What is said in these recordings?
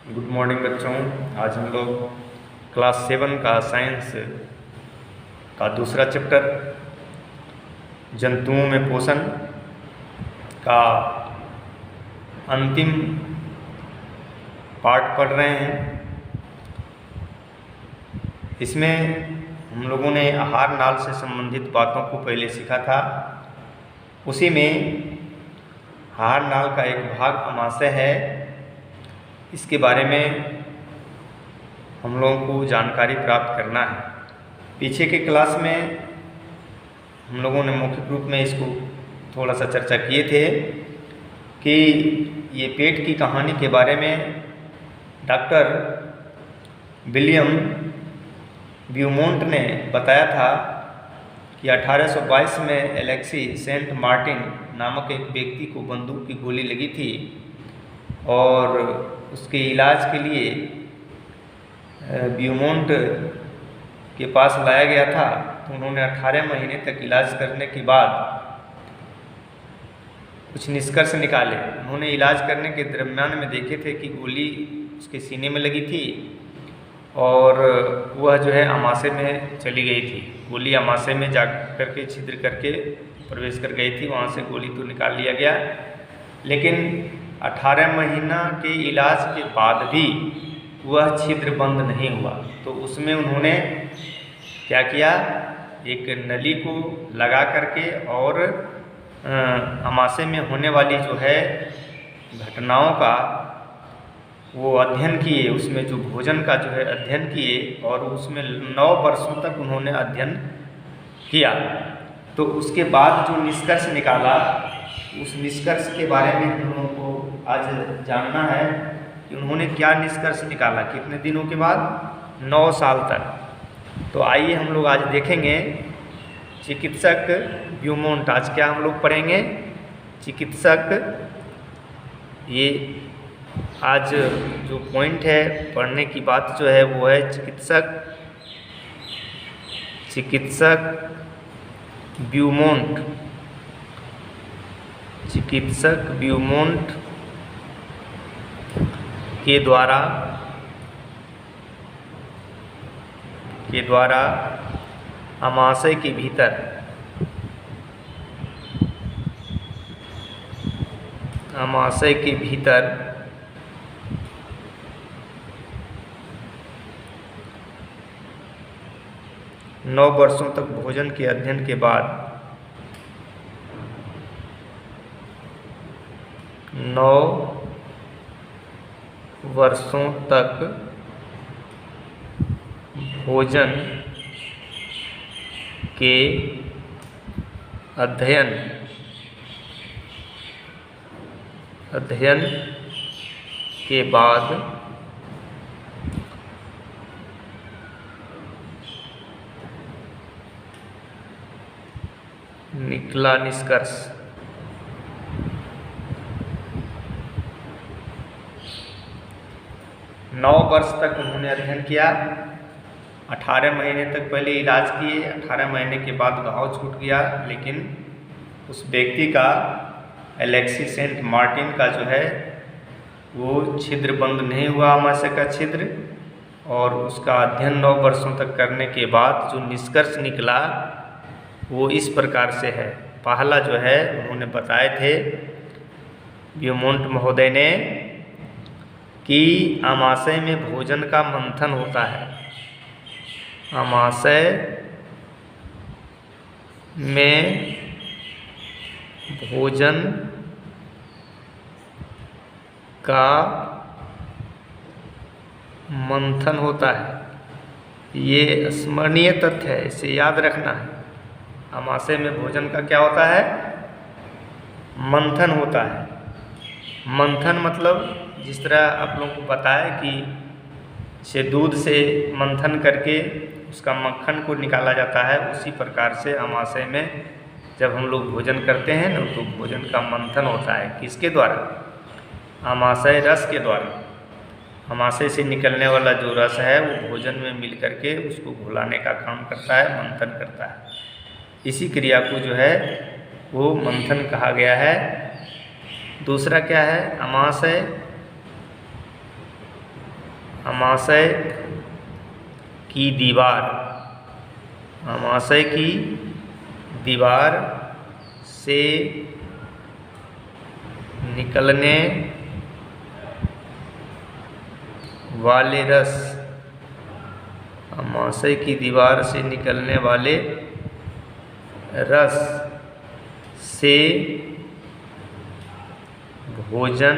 Good morning बच्चों। आज हम लोग क्लास 7 का साइंस का दूसरा चैप्टर जंतुओं में पोषण का अंतिम पार्ट पढ़ रहे हैं। इसमें हम लोगों ने आहार नाल से संबंधित बातों को पहले सीखा था। उसी में आहार नाल का एक भाग अमाशय है। इसके बारे में हम लोगों को जानकारी प्राप्त करना है। पीछे के क्लास में हम लोगों ने मौखिक रूप में इसको थोड़ा सा चर्चा किए थे कि ये पेट की कहानी के बारे में डॉक्टर विलियम ब्यूमोंट ने बताया था कि 1822 में एलेक्सी सेंट मार्टिन नामक एक व्यक्ति को बंदूक की गोली लगी थी और उसके इलाज के लिए ब्यूमोंट के पास लाया गया था। तो उन्होंने 18 महीने तक इलाज करने के बाद कुछ निष्कर्ष निकाले। उन्होंने इलाज करने के दरम्यान में देखे थे कि गोली उसके सीने में लगी थी और वह जो है अमाशय में चली गई थी। गोली अमाशय में जा करके छिद्र करके प्रवेश कर गई थी। वहाँ से गोली तो निकाल लिया गया, लेकिन 18 महीना के इलाज के बाद भी वह छिद्र बंद नहीं हुआ। तो उसमें उन्होंने क्या किया, एक नली को लगा करके और अमाशय में होने वाली जो है घटनाओं का वो अध्ययन किए। उसमें जो भोजन का जो है अध्ययन किए और उसमें 9 वर्षों तक उन्होंने अध्ययन किया। तो उसके बाद जो निष्कर्ष निकाला, उस निष्कर्ष के बारे में हम लोगों को आज जानना है कि उन्होंने क्या निष्कर्ष निकाला, कितने दिनों के बाद, 9 साल तक। तो आइए हम लोग आज देखेंगे चिकित्सक ब्यूमोंट। आज क्या हम लोग पढ़ेंगे, चिकित्सक। ये आज जो पॉइंट है पढ़ने की बात जो है वो है चिकित्सक ब्यूमोंट। चिकित्सक ब्यूमोंट के द्वारा अमाशय के भीतर नौ वर्षों तक भोजन के अध्ययन के बाद 9 वर्षों तक भोजन के अध्ययन के बाद निकला निष्कर्ष। 9 वर्ष तक उन्होंने अध्ययन किया। 18 महीने तक पहले इलाज किए। 18 महीने के बाद घाव छूट गया, लेकिन उस व्यक्ति का, एलेक्सी सेंट मार्टिन का जो है वो छिद्र बंद नहीं हुआ, अमाशय का छिद्र। और उसका अध्ययन 9 वर्षों तक करने के बाद जो निष्कर्ष निकला वो इस प्रकार से है। पहला जो है उन्होंने बताए थे ब्यूमोंट महोदय ने कि अमाशय में भोजन का मंथन होता है। अमाशय में भोजन का मंथन होता है। ये स्मरणीय तथ्य है, इसे याद रखना है। अमाशय में भोजन का क्या होता है, मंथन होता है। मंथन मतलब जिस तरह आप लोगों को पता है कि से दूध से मंथन करके उसका मक्खन को निकाला जाता है, उसी प्रकार से अमाशय में जब हम लोग भोजन करते हैं ना, तो भोजन का मंथन होता है। किसके द्वारा, अमाशय रस के द्वारा। अमाशय से निकलने वाला जो रस है वो भोजन में मिल करके उसको घुलाने का काम करता है, मंथन करता है। इसी क्रिया को जो है वो मंथन कहा गया है। दूसरा क्या है, अमाशय आमाशय की दीवार, आमाशय की दीवार से निकलने वाले रस, आमाशय की दीवार से निकलने वाले रस से भोजन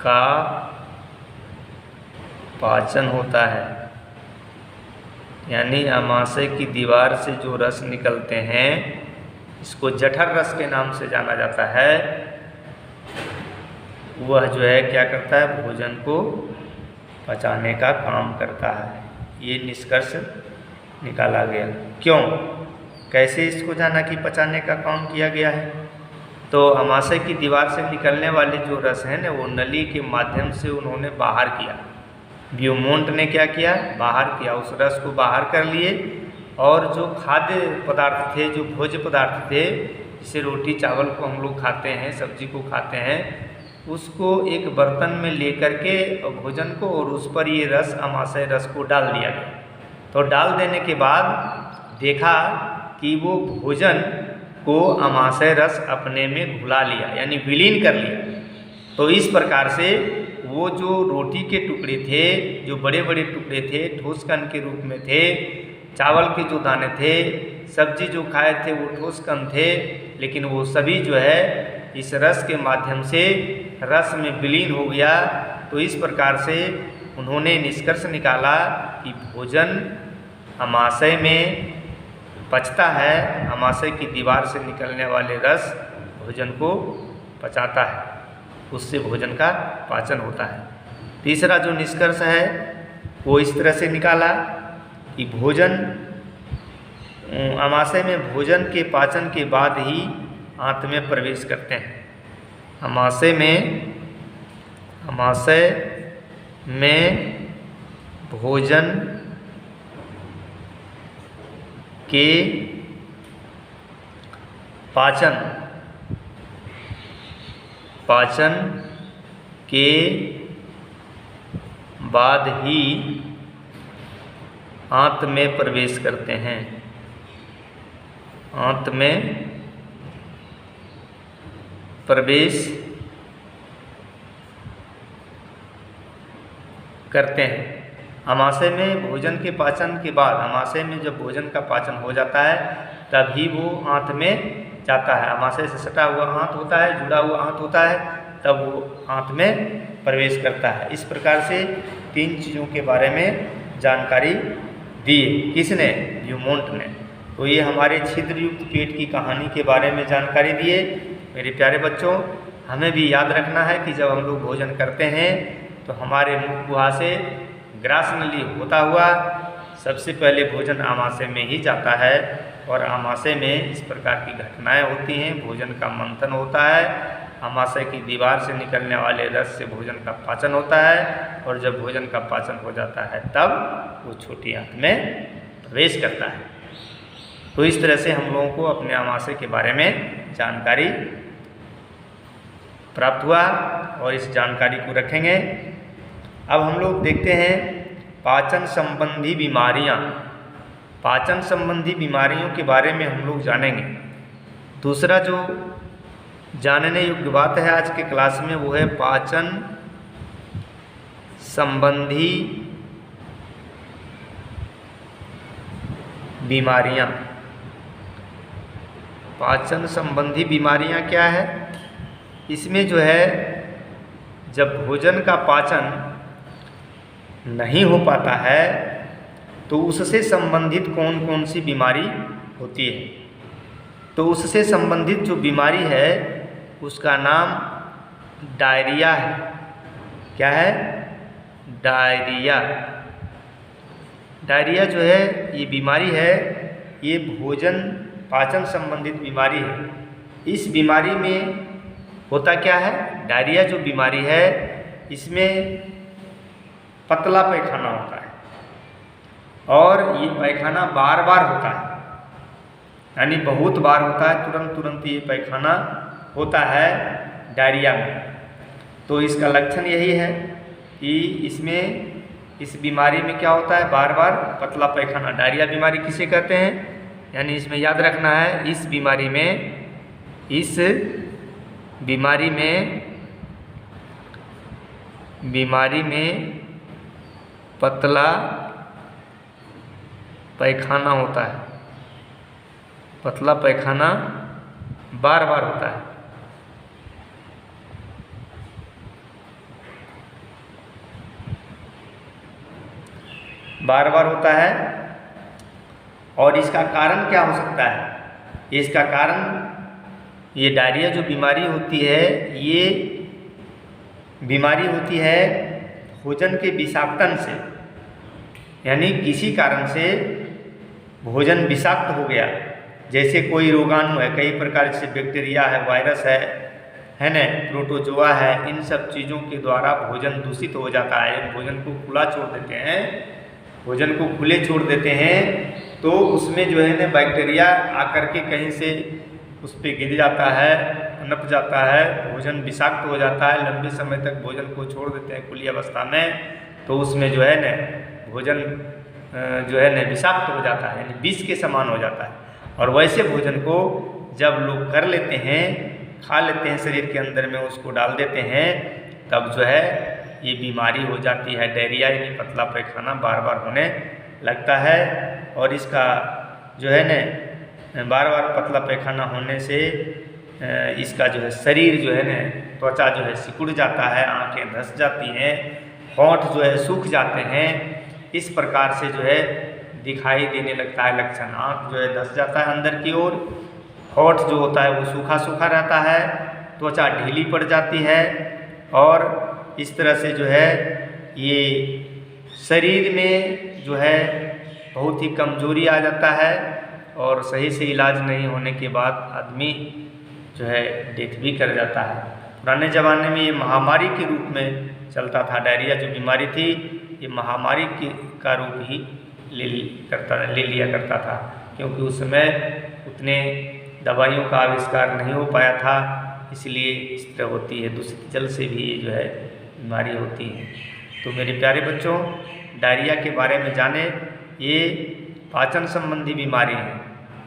का पाचन होता है। यानी आमाशय की दीवार से जो रस निकलते हैं, इसको जठर रस के नाम से जाना जाता है, वह जो है क्या करता है, भोजन को पचाने का काम करता है। ये निष्कर्ष निकाला गया। क्यों, कैसे इसको जाना कि पचाने का काम किया गया है? तो आमाशय की दीवार से निकलने वाले जो रस हैं ना, वो नली के माध्यम से उन्होंने बाहर किया। ब्यूमोंट ने क्या किया, बाहर किया, उस रस को बाहर कर लिए, और जो खाद्य पदार्थ थे, जो भोज्य पदार्थ थे, जैसे रोटी चावल को हम लोग खाते हैं, सब्जी को खाते हैं, उसको एक बर्तन में लेकर के भोजन को, और उस पर ये रस, आमाशय रस को डाल दिया गया। तो डाल देने के बाद देखा कि वो भोजन को आमाशय रस अपने में घुला लिया, यानी विलीन कर लिया। तो इस प्रकार से वो जो रोटी के टुकड़े थे, जो बड़े बड़े टुकड़े थे, ठोस कण के रूप में थे, चावल के जो दाने थे, सब्जी जो खाए थे वो ठोस कण थे, लेकिन वो सभी जो है इस रस के माध्यम से रस में विलीन हो गया। तो इस प्रकार से उन्होंने निष्कर्ष निकाला कि भोजन आमाशय में पचता है, आमाशय की दीवार से निकलने वाले रस भोजन को पचाता है, उससे भोजन का पाचन होता है। तीसरा जो निष्कर्ष है वो इस तरह से निकाला कि भोजन, आमाशय में भोजन के पाचन के बाद ही आंत में प्रवेश करते हैं। आमाशय में भोजन के पाचन के बाद ही आंत में प्रवेश करते हैं। आंत में प्रवेश करते हैं। आमाशय में भोजन के पाचन के बाद, आमाशय में जब भोजन का पाचन हो जाता है तभी वो आंत में जाता है। आमाशय से सटा हुआ आंत होता है, जुड़ा हुआ आंत होता है, तब वो आंत में प्रवेश करता है। इस प्रकार से 3 चीज़ों के बारे में जानकारी दी। किसने? ब्यूमोंट ने। तो ये हमारे छिद्रयुक्त पेट की कहानी के बारे में जानकारी दिए। मेरे प्यारे बच्चों, हमें भी याद रखना है कि जब हम लोग भोजन करते हैं तो हमारे मुख गुहा से ग्रास नली होता हुआ सबसे पहले भोजन आमाशय में ही जाता है, और आमाशय में इस प्रकार की घटनाएं होती हैं। भोजन का मंथन होता है, आमाशय की दीवार से निकलने वाले रस से भोजन का पाचन होता है, और जब भोजन का पाचन हो जाता है तब वो छोटी आंत में प्रवेश करता है। तो इस तरह से हम लोगों को अपने आमाशय के बारे में जानकारी प्राप्त हुआ, और इस जानकारी को रखेंगे। अब हम लोग देखते हैं पाचन संबंधी बीमारियां। पाचन संबंधी बीमारियों के बारे में हम लोग जानेंगे। दूसरा जो जानने योग्य बात है आज के क्लास में वो है पाचन संबंधी बीमारियां। पाचन संबंधी बीमारियां क्या है? इसमें जो है जब भोजन का पाचन नहीं हो पाता है तो उससे संबंधित कौन कौन सी बीमारी होती है। तो उससे संबंधित जो बीमारी है उसका नाम डायरिया है। क्या है? डायरिया। डायरिया जो है ये बीमारी है, ये भोजन पाचन संबंधित बीमारी है। इस बीमारी में होता क्या है? डायरिया जो बीमारी है इसमें पतला पैखाना होता है, और ये पैखाना बार बार होता है, यानी बहुत बार होता है, तुरंत तुरंत ये पैखाना होता है डायरिया में। तो इसका लक्षण यही है कि इसमें इस बीमारी में क्या होता है, बार बार पतला पैखाना। डायरिया बीमारी किसे कहते हैं, यानी इसमें याद रखना है, इस बीमारी में पतला पैखाना होता है। पतला पैखाना बार बार होता है। बार बार होता है। और इसका कारण क्या हो सकता है, इसका कारण ये डायरिया जो बीमारी होती है, ये बीमारी होती है भोजन के विषाक्तन से। यानी किसी कारण से भोजन विषाक्त हो गया, जैसे कोई रोगाणु है, कई प्रकार से बैक्टीरिया है, वायरस है ना, प्रोटोजोआ है, इन सब चीज़ों के द्वारा भोजन दूषित हो जाता है। भोजन को खुला छोड़ देते हैं, तो उसमें जो है ना बैक्टीरिया आकर के कहीं से उस पर गिर जाता है, पनप जाता है, भोजन विषाक्त हो जाता है। लंबे समय तक भोजन को छोड़ देते हैं खुली अवस्था में, तो उसमें जो है ना भोजन जो है ना विषाक्त हो जाता है, यानी विष के समान हो जाता है। और वैसे भोजन को जब लोग कर लेते हैं, खा लेते हैं, शरीर के अंदर में उसको डाल देते हैं, तब जो है ये बीमारी हो जाती है, डायरिया यानी पतला पैखाना बार बार होने लगता है। और इसका जो है ना बार बार पतला पैखाना होने से इसका जो है शरीर जो है ना, त्वचा जो है सिकुड़ जाता है, आंखें धंस जाती हैं, होंठ जो है सूख जाते हैं। इस प्रकार से जो है दिखाई देने लगता है लक्षण। आँख जो है धंस जाता है अंदर की ओर, होंठ जो होता है वो सूखा सूखा रहता है, त्वचा ढीली पड़ जाती है, और इस तरह से जो है ये शरीर में जो है बहुत ही कमजोरी आ जाता है, और सही से इलाज नहीं होने के बाद आदमी जो है डेथ भी कर जाता है। पुराने ज़माने में ये महामारी के रूप में चलता था। डायरिया जो बीमारी थी, ये महामारी का रूप ही ले लिया करता था, क्योंकि उस समय उतने दवाइयों का आविष्कार नहीं हो पाया था, इसलिए इस तरह होती है। दूषित जल से भी जो है बीमारी होती है। तो मेरे प्यारे बच्चों, डायरिया के बारे में जाने, ये पाचन संबंधी बीमारी है,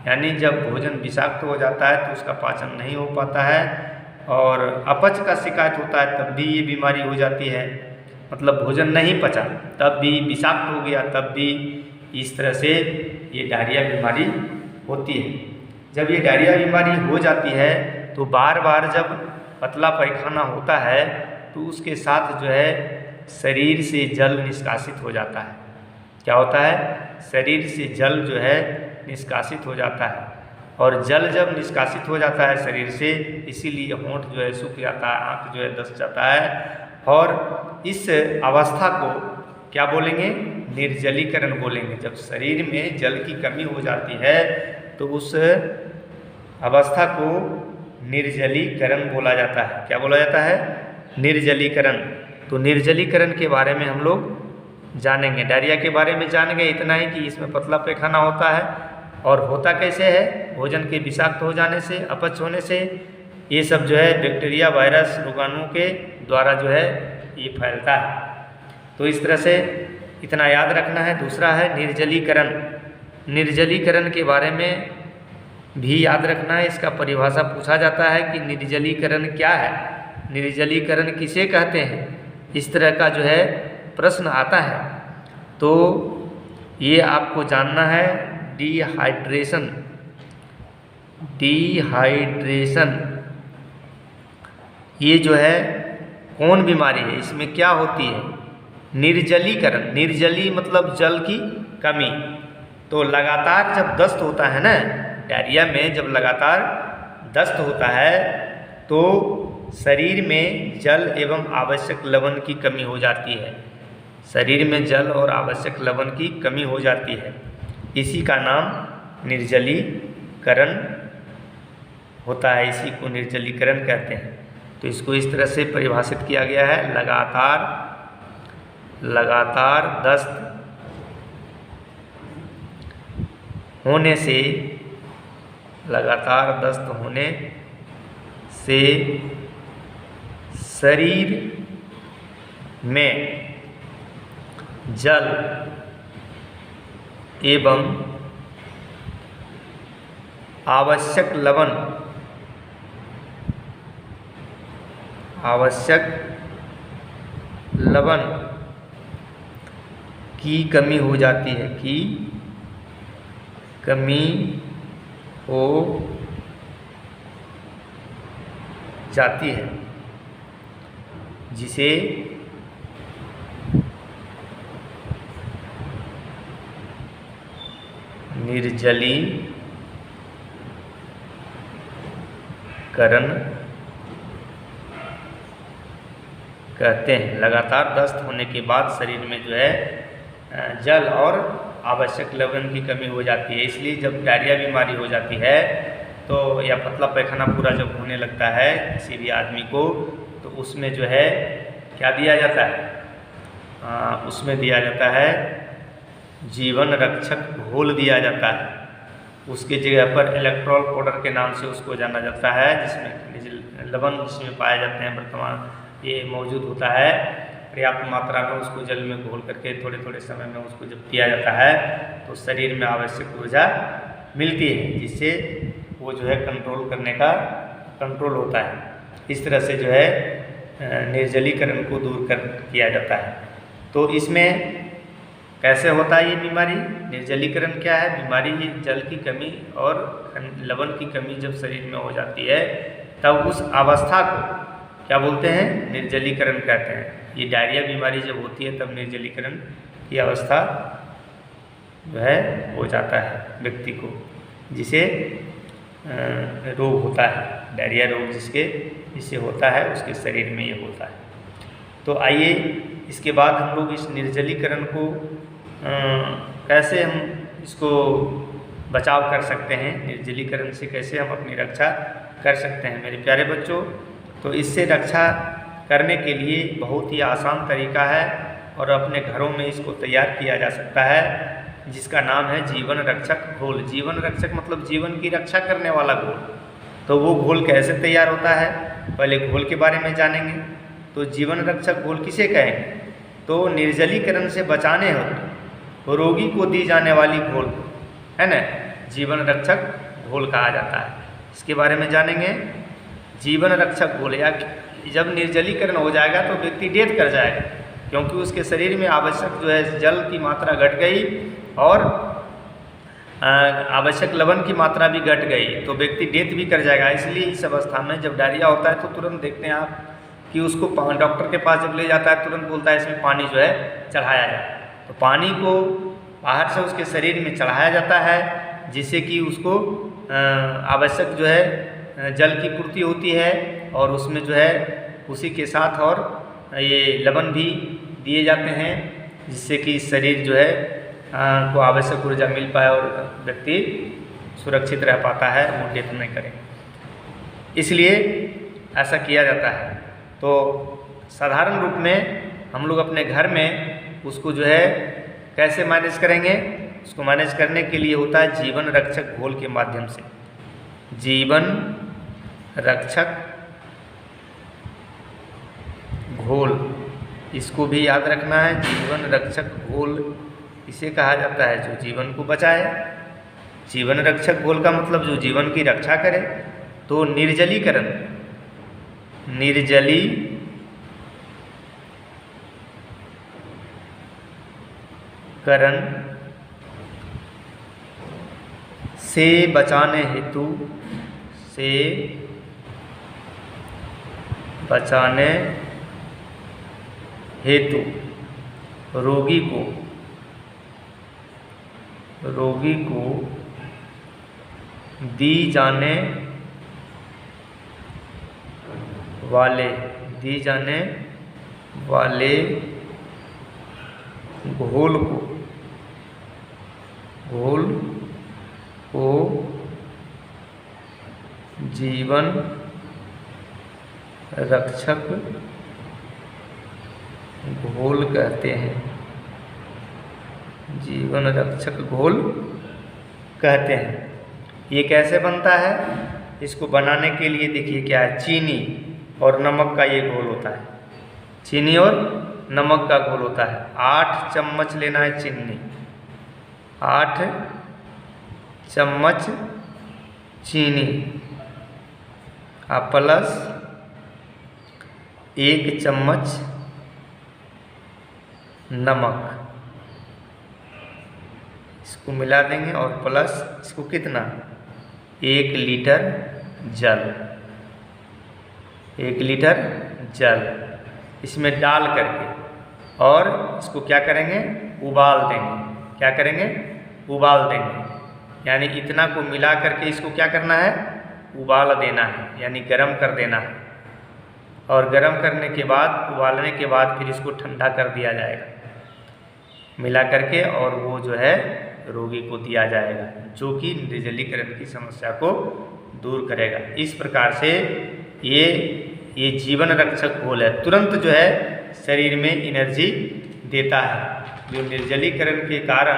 यानी जब भोजन विषाक्त हो जाता है तो उसका पाचन नहीं हो पाता है, और अपच का शिकायत होता है तब भी ये बीमारी हो जाती है। मतलब भोजन नहीं पचा, तब भी विषाक्त हो गया, तब भी इस तरह से ये डायरिया बीमारी होती है। जब ये डायरिया बीमारी हो जाती है तो बार बार जब पतला पैखाना होता है तो उसके साथ जो है शरीर से जल निष्कासित हो जाता है। क्या होता है, शरीर से जल जो है निष्कासित हो जाता है, और जल जब निष्कासित हो जाता है शरीर से, इसीलिए होंठ जो है सूख जाता है, आँख जो है धंस जाता है। और इस अवस्था को क्या बोलेंगे, निर्जलीकरण बोलेंगे। जब शरीर में जल की कमी हो जाती है तो उस अवस्था को निर्जलीकरण बोला जाता है। क्या बोला जाता है, निर्जलीकरण। तो निर्जलीकरण के बारे में हम लोग जानेंगे। डायरिया के बारे में जानेंगे इतना ही कि इसमें पतला पैखाना होता है, और होता कैसे है, भोजन के विषाक्त हो जाने से, अपच होने से। ये सब जो है बैक्टीरिया, वायरस, रोगाणुओं के द्वारा जो है ये फैलता है। तो इस तरह से इतना याद रखना है। दूसरा है निर्जलीकरण। निर्जलीकरण के बारे में भी याद रखना है। इसका परिभाषा पूछा जाता है कि निर्जलीकरण क्या है, निर्जलीकरण किसे कहते हैं, इस तरह का जो है प्रश्न आता है। तो ये आपको जानना है। डिहाइड्रेशन, डिहाइड्रेशन ये जो है कौन बीमारी है, इसमें क्या होती है, निर्जलीकरण। निर्जली मतलब जल की कमी। तो लगातार जब दस्त होता है ना, डायरिया में जब लगातार दस्त होता है तो शरीर में जल एवं आवश्यक लवण की कमी हो जाती है। शरीर में जल और आवश्यक लवण की कमी हो जाती है, इसी का नाम निर्जलीकरण होता है। इसी को निर्जलीकरण कहते हैं। तो इसको इस तरह से परिभाषित किया गया है। लगातार दस्त होने से, लगातार दस्त होने से शरीर में जल एवं आवश्यक लवण की कमी हो जाती है, जिसे निर्जलीकरण कहते हैं। लगातार दस्त होने के बाद शरीर में जो है जल और आवश्यक लवण की कमी हो जाती है। इसलिए जब डायरिया बीमारी हो जाती है तो या पतला पैखाना पूरा जब होने लगता है किसी भी आदमी को, तो उसमें जो है क्या दिया जाता है, उसमें दिया जाता है जीवन रक्षक घोल दिया जाता है। उसके जगह पर इलेक्ट्रॉल पाउडर के नाम से उसको जाना जाता है, जिसमें लवण जिसमें पाए जाते हैं वर्तमान ये मौजूद होता है। पर्याप्त मात्रा में उसको जल में घोल करके थोड़े थोड़े समय में उसको जब पिया जाता है तो शरीर में आवश्यक ऊर्जा मिलती है, जिससे वो जो है कंट्रोल होता है। इस तरह से जो है निर्जलीकरण को दूर किया जाता है। तो इसमें कैसे होता है ये बीमारी? निर्जलीकरण क्या है? बीमारी ये जल की कमी और लवण की कमी जब शरीर में हो जाती है तब उस अवस्था को क्या बोलते हैं? निर्जलीकरण कहते हैं। ये डायरिया बीमारी जब होती है तब निर्जलीकरण की अवस्था जो है हो जाता है व्यक्ति को, जिसे रोग होता है, डायरिया रोग जिससे होता है उसके शरीर में ये होता है। तो आइए इसके बाद हम लोग इस निर्जलीकरण को कैसे हम इसको बचाव कर सकते हैं, निर्जलीकरण से कैसे हम अपनी रक्षा कर सकते हैं मेरे प्यारे बच्चों। तो इससे रक्षा करने के लिए बहुत ही आसान तरीका है और अपने घरों में इसको तैयार किया जा सकता है, जिसका नाम है जीवन रक्षक घोल। जीवन रक्षक मतलब जीवन की रक्षा करने वाला घोल। तो वो घोल कैसे तैयार होता है, पहले घोल के बारे में जानेंगे। तो जीवन रक्षक घोल किसे कहेंगे? तो निर्जलीकरण से बचाने हो रोगी को दी जाने वाली घोल है ना, जीवन रक्षक घोल कहा जाता है। इसके बारे में जानेंगे। जीवन रक्षक घोल, या जब निर्जलीकरण हो जाएगा तो व्यक्ति डेथ कर जाएगा, क्योंकि उसके शरीर में आवश्यक जो है जल की मात्रा घट गई और आवश्यक लवण की मात्रा भी घट गई, तो व्यक्ति डेथ भी कर जाएगा। इसलिए इस अवस्था में जब डायरिया होता है तो तुरंत देखते हैं आप कि उसको डॉक्टर के पास जब ले जाता है तुरंत बोलता है इसमें पानी जो है चढ़ाया जाए। तो पानी को बाहर से उसके शरीर में चढ़ाया जाता है, जिससे कि उसको आवश्यक जो है जल की पूर्ति होती है और उसमें जो है उसी के साथ और ये लवण भी दिए जाते हैं, जिससे कि शरीर जो है को आवश्यक ऊर्जा मिल पाए और व्यक्ति सुरक्षित रह पाता है, वो डेथ नहीं करे। इसलिए ऐसा किया जाता है। तो साधारण रूप में हम लोग अपने घर में उसको जो है कैसे मैनेज करेंगे? उसको मैनेज करने के लिए होता है जीवन रक्षक घोल के माध्यम से। जीवन रक्षक घोल, इसको भी याद रखना है। जीवन रक्षक घोल इसे कहा जाता है जो जीवन को बचाए। जीवन रक्षक घोल का मतलब जो जीवन की रक्षा करे। तो निर्जलीकरण से बचाने हेतु रोगी को दी जाने वाले घोल को जीवन रक्षक घोल कहते हैं। जीवन रक्षक घोल कहते हैं। ये कैसे बनता है? इसको बनाने के लिए देखिए क्या है, चीनी और नमक का ये घोल होता है, चीनी और नमक का घोल होता है। 8 चम्मच लेना है चीनी, 8 चम्मच चीनी प्लस 1 चम्मच नमक, इसको मिला देंगे और प्लस इसको कितना 1 लीटर जल, 1 लीटर जल इसमें डाल करके और इसको क्या करेंगे, उबाल देंगे। क्या करेंगे, उबाल देंगे। यानी इतना को मिला करके इसको क्या करना है, उबाल देना है, यानी गरम कर देना है। और गरम करने के बाद, उबालने के बाद फिर इसको ठंडा कर दिया जाएगा मिला करके, और वो जो है रोगी को दिया जाएगा, जो कि निर्जलीकरण की समस्या को दूर करेगा। इस प्रकार से ये जीवन रक्षक घोल है, तुरंत जो है शरीर में एनर्जी देता है। जो निर्जलीकरण के कारण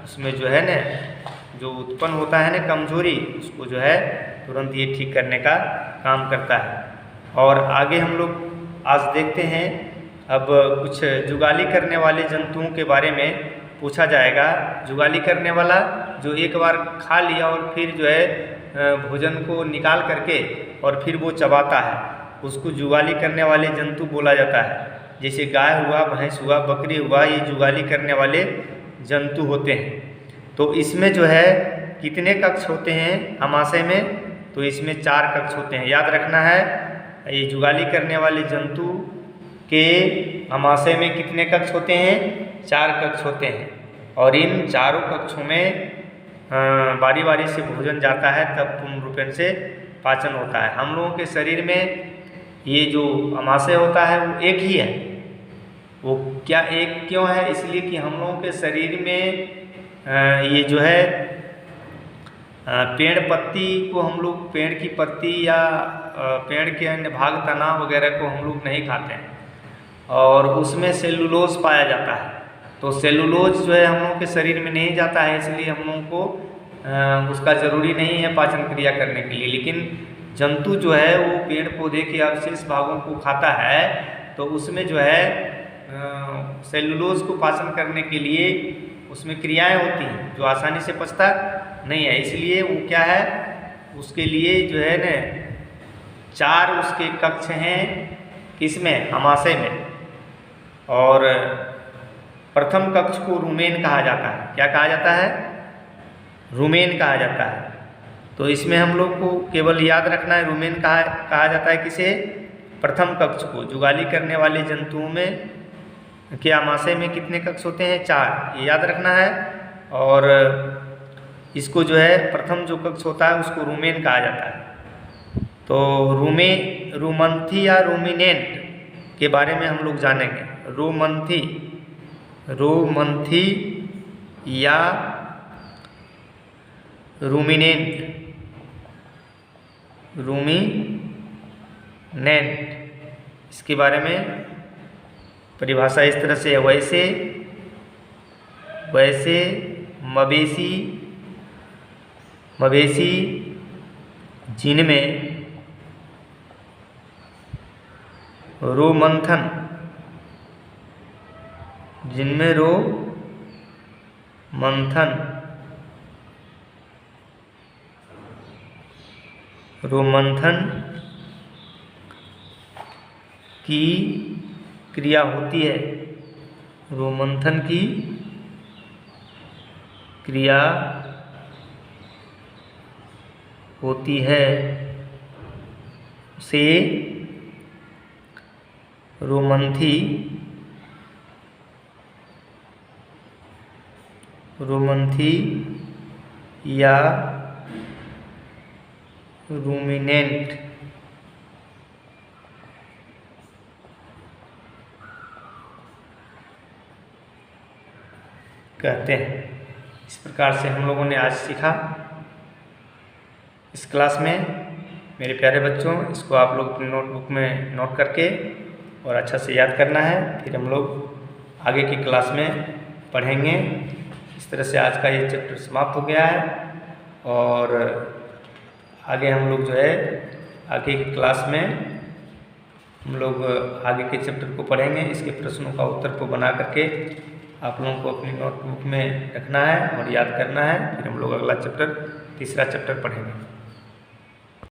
उसमें जो है न जो उत्पन्न होता है न कमजोरी, उसको जो है तुरंत ये ठीक करने का काम करता है। और आगे हम लोग आज देखते हैं, अब कुछ जुगाली करने वाले जंतुओं के बारे में पूछा जाएगा। जुगाली करने वाला जो एक बार खा लिया और फिर जो है भोजन को निकाल करके और फिर वो चबाता है, उसको जुगाली करने वाले जंतु बोला जाता है। जैसे गाय हुआ, भैंस हुआ, बकरी हुआ, ये जुगाली करने वाले जंतु होते हैं। तो इसमें जो है कितने कक्ष होते हैं अमाशय में, तो इसमें 4 कक्ष होते हैं। याद रखना है, ये जुगाली करने वाले जंतु के अमाशय में कितने कक्ष होते हैं, 4 कक्ष होते हैं। और इन चारों कक्षों में बारी बारी से भोजन जाता है, तब पूर्ण रूपेण से पाचन होता है। हम लोगों के शरीर में ये जो अमाशय होता है वो एक ही है। वो क्या एक क्यों है, इसलिए कि हम लोगों के शरीर में ये जो है पेड़ पत्ती को हम लोग, पेड़ की पत्ती या पेड़ के अन्य भाग, तना वगैरह को हम लोग नहीं खाते हैं, और उसमें सेलुलोज पाया जाता है। तो सेलुलोज जो है हम लोगों के शरीर में नहीं जाता है, इसलिए हम लोगों को उसका ज़रूरी नहीं है पाचन क्रिया करने के लिए। लेकिन जंतु जो है वो पेड़ पौधे के अवशेष भागों को खाता है, तो उसमें जो है सेलुलोज को पाचन करने के लिए उसमें क्रियाएं होती हैं, जो आसानी से पचता नहीं है। इसलिए वो क्या है, उसके लिए जो है न 4 उसके कक्ष हैं, किसमें, अमाशय में। और प्रथम कक्ष को रुमेन कहा जाता है। क्या कहा जाता है, रुमेन कहा जाता है। तो इसमें हम लोग को केवल याद रखना है, रुमेन कहा जाता है किसे, प्रथम कक्ष को। जुगाली करने वाले जंतुओं में के अमाशय में कितने कक्ष होते हैं, 4, ये याद रखना है। और इसको जो है प्रथम जो कक्ष होता है उसको रुमेन कहा जाता है। तो रुमंथी या रूमिनेंट के बारे में हम लोग जानेंगे। रोमंथी या रूमिनेंट, इसके बारे में परिभाषा इस तरह से है, वैसे मवेशी जिनमें रोमंथन, रोमंथन की क्रिया होती है, रोमंथन की क्रिया होती है, से रोमंथी या रूमिनेंट कहते हैं। इस प्रकार से हम लोगों ने आज सीखा इस क्लास में। मेरे प्यारे बच्चों, इसको आप लोग अपनी नोटबुक में नोट करके और अच्छा से याद करना है, फिर हम लोग आगे की क्लास में पढ़ेंगे। इस तरह से आज का ये चैप्टर समाप्त हो गया है, और आगे हम लोग जो है आगे की क्लास में हम लोग आगे के चैप्टर को पढ़ेंगे। इसके प्रश्नों का उत्तर को बना करके आप लोगों को अपनी नोटबुक में रखना है और याद करना है। फिर हम लोग अगला चैप्टर, तीसरा चैप्टर पढ़ेंगे।